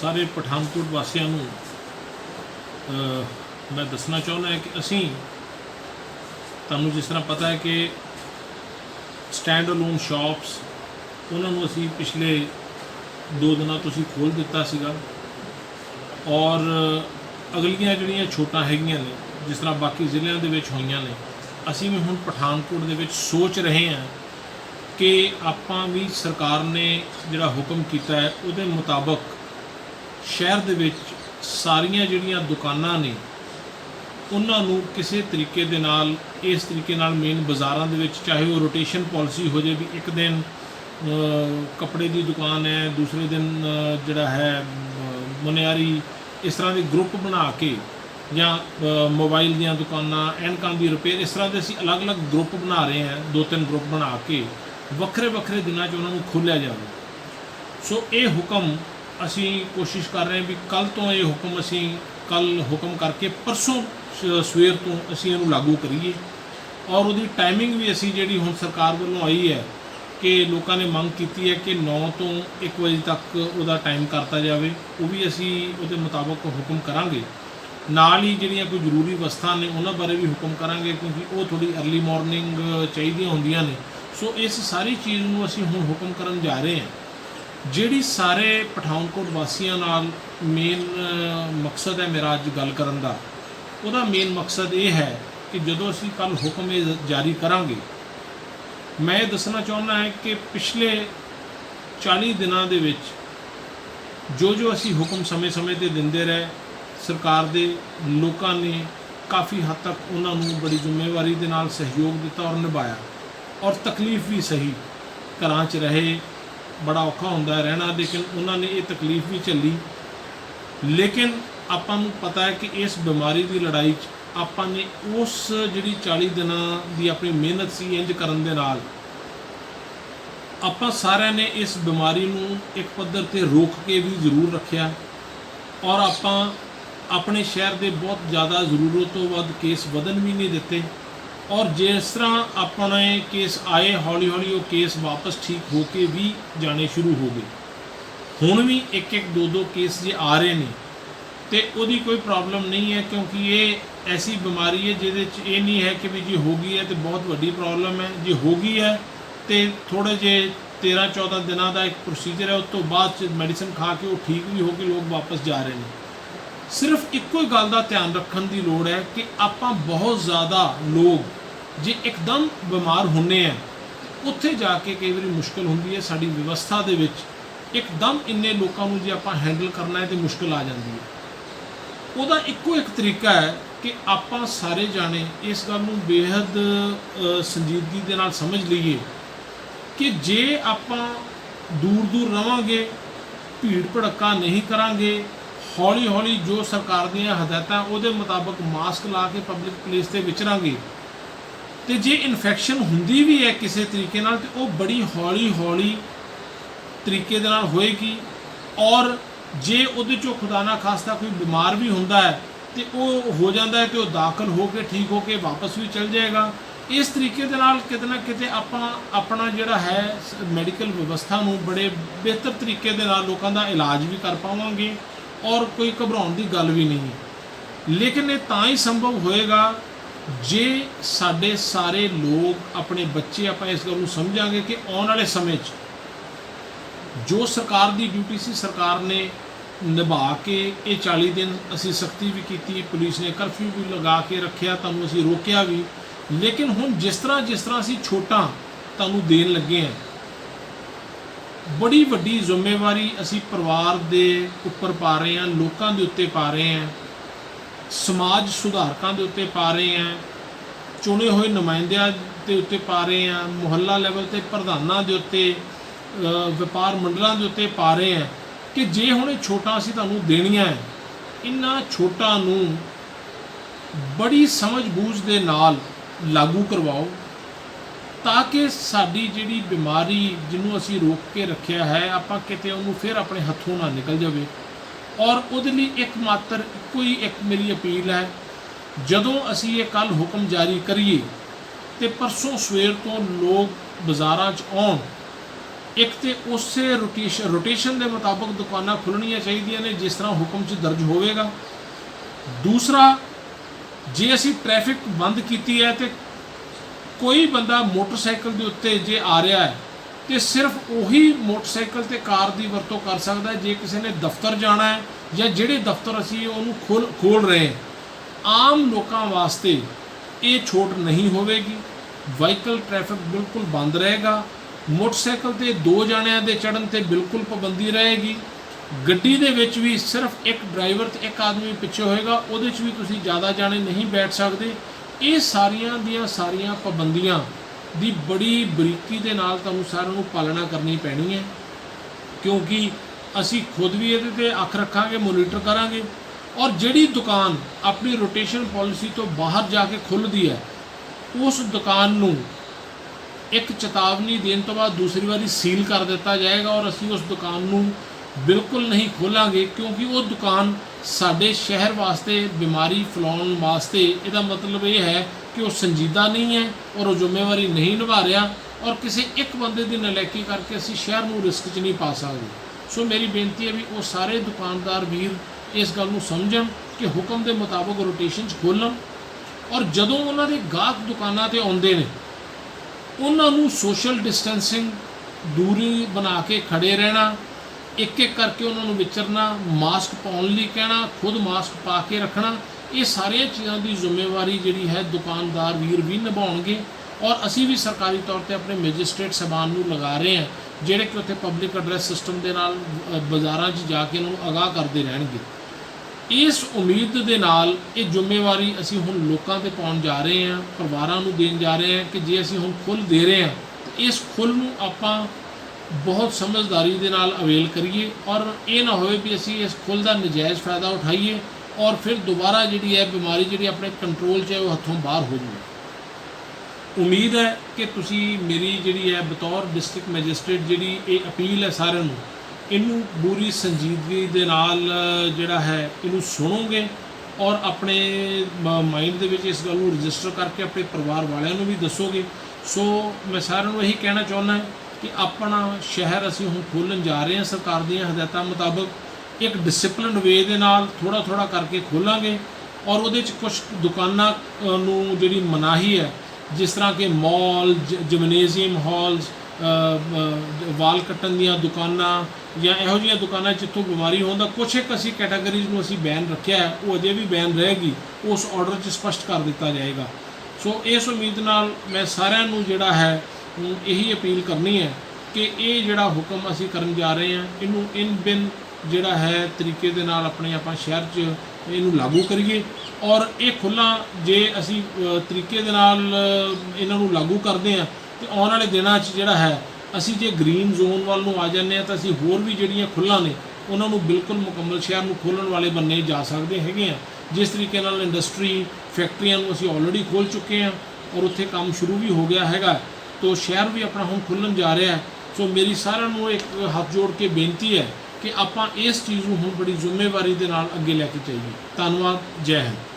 सारे पठानकोट वासियों नूं मैं दसना चाहुंदा है कि असी तुहानूं जिस तरह पता है कि स्टैंड अलोन शॉप्स उन्होंने असी पिछले 2 दिनों तो असी खोल दिता सीगा और अगलियां जिहड़ियां छूटां हैगियां ने जिस तरह बाकी जिलिਆਂ ਦੇ ਵਿੱਚ ਹੋਈਆਂ ਨੇ ਅਸੀਂ भी हुण पठानकोट ਦੇ ਵਿੱਚ सोच रहे हैं कि आपां भी सरकार ने जिहड़ा हुक्म कीता है उहदे मुताबक शहर दे विच सारियां जिहड़ियां दुकानां ने उन्हां नूं किसी तरीके दे नाल इस तरीके नाल मेन बाज़ारां दे विच चाहे वो रोटेशन पॉलिसी हो जाए भी एक दिन कपड़े की दुकान है दूसरे दिन जिहड़ा है मुनियारी इस तरह के ग्रुप बना के या मोबाइल दियां दुकानां एनकां दी रिपेयर इस तरह के असीं अलग अलग ग्रुप बना रहे हैं 2-3 ग्रुप बना के ਵੱਖਰੇ ਵੱਖਰੇ ਦਿਨਾਂ 'ਚ ਉਹਨਾਂ ਨੂੰ ਖੋਲ੍ਹਿਆ ਜਾਵੇ। सो ये हुक्म असी कोशिश कर रहे हैं भी कल तो ये हुक्म असी कल हुक्म करके परसों सवेर तो असी इहनूं लागू करिए और उहदी टाइमिंग भी असी जिहड़ी हुण सरकार वालों आई है कि लोगों ने मंग की है कि 9 तो 1 बजे तक उहदा टाइम करता जाए वो भी असी उहदे मुताबक हुक्म करांगे। नाल ही जिहड़ियां कोई जरूरी वस्तां ने उन्हां बारे भी हुक्म करांगे क्योंकि वो थोड़ी अर्ली मॉर्निंग चाहीदियां हुंदियां ने। सो इस सारी चीज़ नूं असीं हुण हुक्म करन जा रहे हैं। जिहड़ी सारे पठानकोट वासियों नाल मेन मकसद है मेरा अज गल करन दा उहदा मेन मकसद ये है कि जदों असीं कल हुक्म ये जारी करांगे मैं दसना चाहुंदा है कि पिछले 40 दिनां दे विच जो असीं हुक्म समय समय ते दिंदे रहे सरकार दे लोकां ने काफ़ी हद तक उन्हां नूं बड़ी जिम्मेवारी दे नाल सहयोग दिता और निभाया और तकलीफ भी सही घरां च रहे बड़ा औखा हुंदा रहना लेकिन उन्होंने ये तकलीफ भी झली। लेकिन आपां नूं पता है कि इस बीमारी की लड़ाई च आपां ने उस जिहड़ी 40 दिनां की अपनी मेहनत सी इंज करन दे नाल आपां सारिਆਂ ने इस बीमारी नूं एक पद्धर ते रोक के भी जरूर रखिया और आपां अपने शहर के बहुत ज़्यादा जरूरत तो वध केस वधन भी नहीं दिते और जिस तरह अपने केस आए हौली हौली वो केस वापस ठीक हो के भी जाने शुरू हो गए। हुण भी 1-2 केस जे आ रहे हैं तो उसकी कोई प्रॉब्लम नहीं है क्योंकि ये ऐसी बीमारी है जिहदे च ये नहीं है कि भी जी हो गई है तो बहुत वड्डी प्रॉब्लम है। जे हो गई है तो थोड़े जे 13-14 दिनों का एक प्रोसीजर है उस तो बाद मैडिसिन खा के वो ठीक भी हो के लोग वापस जा रहे हैं। सिर्फ एको ही गल का ध्यान रखने की लोड़ है कि आपां बहुत ज़्यादा लोग जे एकदम बीमार होने हैं उत्थे जाके कई बार मुश्किल होंदी है साड़ी व्यवस्था दे विच एकदम इन्ने लोगों को जे आपां हैंडल करना है तो मुश्किल आ जाती है। उहदा एको एक तरीका है कि आपां सारे जाने इस गल नूं बेहद संजीदगी दे नाल समझ लईए कि जे आपां दूर दूर रवांगे भीड़ भड़का नहीं करांगे हौली हौली जो सरकार दीयां हदायतां उहदे मुताबक मास्क ला के पब्लिक प्लेस ते विचरांगे तो जे इन्फैक्शन हुंदी भी है किसी तरीके नाल तो वो बड़ी हौली हौली तरीके दे नाल होएगी और जे उहदे चों खुदा ना खास्ता कोई बीमार भी हुंदा है तो वो हो जाता है तो दाखिल हो के ठीक हो के वापस भी चल जाएगा। इस तरीके दे नाल किते ना किते आपां अपना जिहड़ा है मैडिकल व्यवस्था नूं बड़े बेहतर तरीके दे नाल लोकां दा इलाज भी कर पावांगे और कोई घबराउण की गल भी नहीं है। लेकिन ये तां ही संभव होएगा जे साडे सारे लोग अपने बच्चे आपां इस गल नूं समझांगे कि आउण वाले समय जो सरकार की ड्यूटी सी सरकार ने निभा के ये 40 दिन असी सख्ती भी की पुलिस ने कर्फ्यू भी लगा के रखिया तुहानूं असी रोकिया भी। लेकिन हुण जिस तरह असी छूटां तुहानूं देण लगे हैं बड़ी वड्डी जिम्मेवारी असी परिवार दे उपर पा रहे हैं लोगों के उत्ते पा रहे हैं समाज सुधारकों के उत्ते पा रहे हैं चुने हुए नुमाइंदियां के उत्ते पा रहे हैं मुहल्ला लैवल ते प्रधानां के उत्ते व्यापार मंडलों के उत्ते पा रहे हैं कि जे हुण छोटा असी तुहानूं देणियां है इन्हां छोटां नूं बड़ी समझ बूझ दे नाल लागू करवाओ ताकि साडी जिहड़ी बीमारी जिन्हों असी रोक के रखिया है आपां किते उहनूं फिर अपने हथों ना निकल जाए। और उहदे लई एकमात्र कोई एक मेरी अपील है जदों असी ये कल हुक्म जारी करिए तो परसों सवेर तो लोग बाज़ारां च आउण ਇੱਕ ਤੇ ਉਸੇ ਰੋਟੇਸ਼ਨ ਦੇ ਮੁਤਾਬਕ ਦੁਕਾਨਾਂ ਖੁੱਲ੍ਹਣੀਆਂ ਚਾਹੀਦੀਆਂ ਨੇ ਜਿਸ ਤਰ੍ਹਾਂ ਹੁਕਮ 'ਚ ਦਰਜ ਹੋਵੇਗਾ। ਦੂਸਰਾ, ਜੇ ਅਸੀਂ ਟ੍ਰੈਫਿਕ ਬੰਦ ਕੀਤੀ ਹੈ ਤੇ ਕੋਈ ਬੰਦਾ ਮੋਟਰਸਾਈਕਲ ਦੇ ਉੱਤੇ ਜੇ ਆ ਰਿਹਾ ਹੈ ਤੇ ਸਿਰਫ ਉਹੀ ਮੋਟਰਸਾਈਕਲ ਤੇ ਕਾਰ ਦੀ ਵਰਤੋਂ ਕਰ ਸਕਦਾ ਹੈ। ਜੇ ਕਿਸੇ ਨੇ ਦਫ਼ਤਰ ਜਾਣਾ ਹੈ ਜਾਂ ਜਿਹੜੇ ਦਫ਼ਤਰ ਅਸੀਂ ਉਹਨੂੰ ਖੋਲ੍ਹ ਰਹੇ ਹਾਂ, ਆਮ ਲੋਕਾਂ ਵਾਸਤੇ ਇਹ ਛੋਟ ਨਹੀਂ ਹੋਵੇਗੀ। ਵਾਹੀਕਲ ਟ੍ਰੈਫਿਕ ਬਿਲਕੁਲ ਬੰਦ ਰਹੇਗਾ। ਮੋਟਰਸਾਈਕਲ ਤੇ 2 ਜਣਿਆਂ ਦੇ ਚੜ੍ਹਨ ਤੇ ਬਿਲਕੁਲ ਪਾਬੰਦੀ ਰਹੇਗੀ। ਗੱਡੀ ਦੇ ਵਿੱਚ ਵੀ ਸਿਰਫ ਇੱਕ ਡਰਾਈਵਰ ਤੇ ਇੱਕ ਆਦਮੀ ਪਿੱਛੇ ਹੋਏਗਾ, ਉਹਦੇ 'ਚ ਵੀ ਤੁਸੀਂ ਜ਼ਿਆਦਾ ਜਾਣੇ ਨਹੀਂ ਬੈਠ ਸਕਦੇ। ਇਹ ਸਾਰੀਆਂ ਦੀਆਂ ਸਾਰੀਆਂ ਪਾਬੰਦੀਆਂ ਦੀ ਬੜੀ ਬਰੀਕੀ ਦੇ ਨਾਲ ਤੁਹਾਨੂੰ ਸਾਰਿਆਂ ਨੂੰ ਪਾਲਣਾ ਕਰਨੀ ਪੈਣੀ ਹੈ, ਕਿਉਂਕਿ ਅਸੀਂ ਖੁਦ ਵੀ ਇਹਦੇ 'ਤੇ ਅੱਖ ਰੱਖਾਂਗੇ, ਮੋਨੀਟਰ ਕਰਾਂਗੇ। ਔਰ ਜਿਹੜੀ ਦੁਕਾਨ ਆਪਣੀ ਰੋਟੇਸ਼ਨ ਪਾਲਿਸੀ ਤੋਂ ਬਾਹਰ ਜਾ ਕੇ ਖੁੱਲ੍ਹਦੀ ਹੈ, ਉਸ ਦੁਕਾਨ ਨੂੰ ਇੱਕ ਚੇਤਾਵਨੀ ਦੇਣ ਤੋਂ ਬਾਅਦ ਦੂਸਰੀ ਵਾਰੀ ਸੀਲ ਕਰ ਦਿੱਤਾ ਜਾਏਗਾ ਔਰ ਅਸੀਂ ਉਸ ਦੁਕਾਨ ਨੂੰ ਬਿਲਕੁਲ ਨਹੀਂ ਖੋਲਾਂਗੇ, ਕਿਉਂਕਿ ਉਹ ਦੁਕਾਨ ਸਾਡੇ ਸ਼ਹਿਰ ਵਾਸਤੇ ਬਿਮਾਰੀ ਫੈਲਾਉਣ ਵਾਸਤੇ, ਇਹਦਾ ਮਤਲਬ ਇਹ ਹੈ ਕਿ ਉਹ ਸੰਜੀਦਾ ਨਹੀਂ ਹੈ ਔਰ ਉਹ ਜ਼ਿੰਮੇਵਾਰੀ ਨਹੀਂ ਨਿਭਾ ਰਿਹਾ ਔਰ ਕਿਸੇ ਇੱਕ ਬੰਦੇ ਦੀ ਨਲਾਇਕੀ ਕਰਕੇ ਅਸੀਂ ਸ਼ਹਿਰ ਨੂੰ ਰਿਸਕ 'ਚ ਨਹੀਂ ਪਾ ਸਕਦੇ। ਸੋ ਮੇਰੀ ਬੇਨਤੀ ਹੈ ਵੀ ਉਹ ਸਾਰੇ ਦੁਕਾਨਦਾਰ ਵੀਰ ਇਸ ਗੱਲ ਨੂੰ ਸਮਝਣ ਕਿ ਹੁਕਮ ਦੇ ਮੁਤਾਬਕ ਰੋਟੇਸ਼ਨ 'ਚ ਖੋਲ੍ਹਣ ਔਰ ਜਦੋਂ ਉਹਨਾਂ ਦੇ ਗਾਹਕ ਦੁਕਾਨਾਂ 'ਤੇ ਆਉਂਦੇ ਨੇ ਉਹਨਾਂ ਨੂੰ ਸੋਸ਼ਲ ਡਿਸਟੈਂਸਿੰਗ, ਦੂਰੀ ਬਣਾ ਕੇ ਖੜੇ ਰਹਿਣਾ, ਇੱਕ ਇੱਕ ਕਰਕੇ ਉਹਨਾਂ ਨੂੰ ਵਿਚਰਨਾ, ਮਾਸਕ ਪਾਉਣ ਲਈ ਕਹਿਣਾ, ਖੁਦ ਮਾਸਕ ਪਾ ਕੇ ਰੱਖਣਾ, ਇਹ ਸਾਰੀਆਂ ਚੀਜ਼ਾਂ ਦੀ ਜ਼ਿੰਮੇਵਾਰੀ ਜਿਹੜੀ ਹੈ ਦੁਕਾਨਦਾਰ ਵੀਰ ਵੀ ਨਿਭਾਉਣਗੇ। ਔਰ ਅਸੀਂ ਵੀ ਸਰਕਾਰੀ ਤੌਰ 'ਤੇ ਆਪਣੇ ਮੈਜਿਸਟ੍ਰੇਟ ਸਾਹਿਬਾਨ ਨੂੰ ਲਗਾ ਰਹੇ ਹਾਂ ਜਿਹੜੇ ਕਿ ਉੱਥੇ ਪਬਲਿਕ ਐਡਰੈਸ ਸਿਸਟਮ ਦੇ ਨਾਲ ਬਾਜ਼ਾਰਾਂ 'ਚ ਜਾ ਕੇ ਉਹਨਾਂ ਨੂੰ ਅਗਾਹ ਕਰਦੇ ਰਹਿਣਗੇ। ਇਸ ਉਮੀਦ ਦੇ ਨਾਲ ਇਹ ਜ਼ਿੰਮੇਵਾਰੀ ਅਸੀਂ ਹੁਣ ਲੋਕਾਂ 'ਤੇ ਪਾਉਣ ਜਾ ਰਹੇ ਹਾਂ, ਪਰਿਵਾਰਾਂ ਨੂੰ ਦੇਣ ਜਾ ਰਹੇ ਹਾਂ ਕਿ ਜੇ ਅਸੀਂ ਹੁਣ ਖੁੱਲ੍ਹ ਦੇ ਰਹੇ ਹਾਂ ਤਾਂ ਇਸ ਖੁੱਲ੍ਹ ਨੂੰ ਆਪਾਂ ਬਹੁਤ ਸਮਝਦਾਰੀ ਦੇ ਨਾਲ ਅਵੇਲ ਕਰੀਏ ਔਰ ਇਹ ਨਾ ਹੋਵੇ ਵੀ ਅਸੀਂ ਇਸ ਖੁੱਲ੍ਹ ਦਾ ਨਜਾਇਜ਼ ਫਾਇਦਾ ਉਠਾਈਏ ਔਰ ਫਿਰ ਦੁਬਾਰਾ ਜਿਹੜੀ ਹੈ ਬਿਮਾਰੀ ਜਿਹੜੀ ਆਪਣੇ ਕੰਟਰੋਲ 'ਚ ਹੈ ਉਹ ਹੱਥੋਂ ਬਾਹਰ ਹੋ ਜਾਵੇ। ਉਮੀਦ ਹੈ ਕਿ ਤੁਸੀਂ ਮੇਰੀ ਜਿਹੜੀ ਹੈ ਬਤੌਰ ਡਿਸਟ੍ਰਿਕਟ ਮੈਜਿਸਟ੍ਰੇਟ ਜਿਹੜੀ ਇਹ ਅਪੀਲ ਹੈ ਸਾਰਿਆਂ ਨੂੰ, ਇਹਨੂੰ ਪੂਰੀ ਸੰਜੀਦਗੀ ਦੇ ਨਾਲ ਜਿਹੜਾ ਹੈ ਇਹਨੂੰ ਸੁਣੋਗੇ ਔਰ ਆਪਣੇ ਮਾਈਂਡ ਦੇ ਵਿੱਚ ਇਸ ਗੱਲ ਨੂੰ ਰਜਿਸਟਰ ਕਰਕੇ ਆਪਣੇ ਪਰਿਵਾਰ ਵਾਲਿਆਂ ਨੂੰ ਵੀ ਦੱਸੋਗੇ। ਸੋ ਮੈਂ ਸਾਰਿਆਂ ਨੂੰ ਇਹੀ ਕਹਿਣਾ ਚਾਹੁੰਦਾ ਕਿ ਆਪਣਾ ਸ਼ਹਿਰ ਅਸੀਂ ਹੁਣ ਖੋਲ੍ਹਣ ਜਾ ਰਹੇ ਹਾਂ ਸਰਕਾਰ ਦੀਆਂ ਹਦਾਇਤਾਂ ਮੁਤਾਬਕ। ਇੱਕ ਡਿਸਿਪਲਿਨ ਵੇ ਦੇ ਨਾਲ ਥੋੜ੍ਹਾ ਥੋੜ੍ਹਾ ਕਰਕੇ ਖੋਲ੍ਹਾਂਗੇ ਔਰ ਉਹਦੇ 'ਚ ਕੁਛ ਦੁਕਾਨਾਂ ਨੂੰ ਜਿਹੜੀ ਮਨਾਹੀ ਹੈ, ਜਿਸ ਤਰ੍ਹਾਂ ਕਿ ਮਾਲ, ਜਿਮਨੇਜ਼ੀਅਮ ਹਾਲਸ, ਵਾਲ ਕੱਟਣ ਦੀਆਂ ਦੁਕਾਨਾਂ ਜਾਂ ਇਹੋ ਜਿਹੀਆਂ ਦੁਕਾਨਾਂ ਜਿੱਥੋਂ ਬਿਮਾਰੀ ਹੁੰਦਾ, ਕੁਛ ਇੱਕ ਅਸੀਂ ਕੈਟਾਗਰੀਜ਼ ਨੂੰ ਅਸੀਂ ਬੈਨ ਰੱਖਿਆ ਹੈ, ਉਹ ਅਜੇ ਵੀ ਬੈਨ ਰਹੇਗੀ, ਉਸ ਆਰਡਰ 'ਚ ਸਪਸ਼ਟ ਕਰ ਦਿੱਤਾ ਜਾਏਗਾ। ਸੋ ਇਸ ਉਮੀਦ ਨਾਲ ਮੈਂ ਸਾਰਿਆਂ ਨੂੰ ਜਿਹੜਾ ਹੈ ਇਹੀ ਅਪੀਲ ਕਰਨੀ ਹੈ ਕਿ ਇਹ ਜਿਹੜਾ ਹੁਕਮ ਅਸੀਂ ਕਰਨ ਜਾ ਰਹੇ ਹਾਂ ਇਹਨੂੰ ਇਨ ਬਿਨ ਜਿਹੜਾ ਹੈ ਤਰੀਕੇ ਦੇ ਨਾਲ ਆਪਣੇ ਆਪਾਂ ਸ਼ਹਿਰ 'ਚ ਇਹਨੂੰ ਲਾਗੂ ਕਰੀਏ ਔਰ ਇਹ ਖੁੱਲ੍ਹਾਂ ਜੇ ਅਸੀਂ ਤਰੀਕੇ ਦੇ ਨਾਲ ਇਹਨਾਂ ਨੂੰ ਲਾਗੂ ਕਰਦੇ ਹਾਂ ਤੇ ਆਉਣ ਵਾਲੇ ਦਿਨਾਂ 'ਚ ਜਿਹੜਾ ਹੈ ਅਸੀਂ ਜੇ ਗ੍ਰੀਨ ਜ਼ੋਨ ਵੱਲ ਨੂੰ ਆ ਜਾਂਦੇ ਹਾਂ ਤਾਂ ਅਸੀਂ ਹੋਰ ਵੀ ਜਿਹੜੀਆਂ ਖੁੱਲ੍ਹਾਂ ਨੇ ਉਹਨਾਂ ਨੂੰ ਬਿਲਕੁਲ ਮੁਕੰਮਲ ਸ਼ਹਿਰ ਨੂੰ ਖੋਲ੍ਹਣ ਵਾਲੇ ਬੰਨੇ ਜਾ ਸਕਦੇ ਹੈਗੇ ਹਾਂ। ਜਿਸ ਤਰੀਕੇ ਨਾਲ ਇੰਡਸਟਰੀ, ਫੈਕਟਰੀਆਂ ਨੂੰ ਅਸੀਂ ਆਲਰੇਡੀ ਖੋਲ੍ਹ ਚੁੱਕੇ ਹਾਂ ਔਰ ਉੱਥੇ ਕੰਮ ਸ਼ੁਰੂ ਵੀ ਹੋ ਗਿਆ ਹੈਗਾ, ਤੋ ਸ਼ਹਿਰ ਵੀ ਆਪਣਾ ਹੁਣ ਖੁੱਲ੍ਹਣ ਜਾ ਰਿਹਾ ਹੈ। ਸੋ ਮੇਰੀ ਸਾਰਿਆਂ ਨੂੰ ਇੱਕ ਹੱਥ ਜੋੜ ਕੇ ਬੇਨਤੀ ਹੈ ਕਿ ਆਪਾਂ ਇਸ ਚੀਜ਼ ਨੂੰ ਹੁਣ ਬੜੀ ਜ਼ਿੰਮੇਵਾਰੀ ਦੇ ਨਾਲ ਅੱਗੇ ਲੈ ਕੇ ਚੱਲੀਏ। ਧੰਨਵਾਦ। ਜੈ ਹਿੰਦ।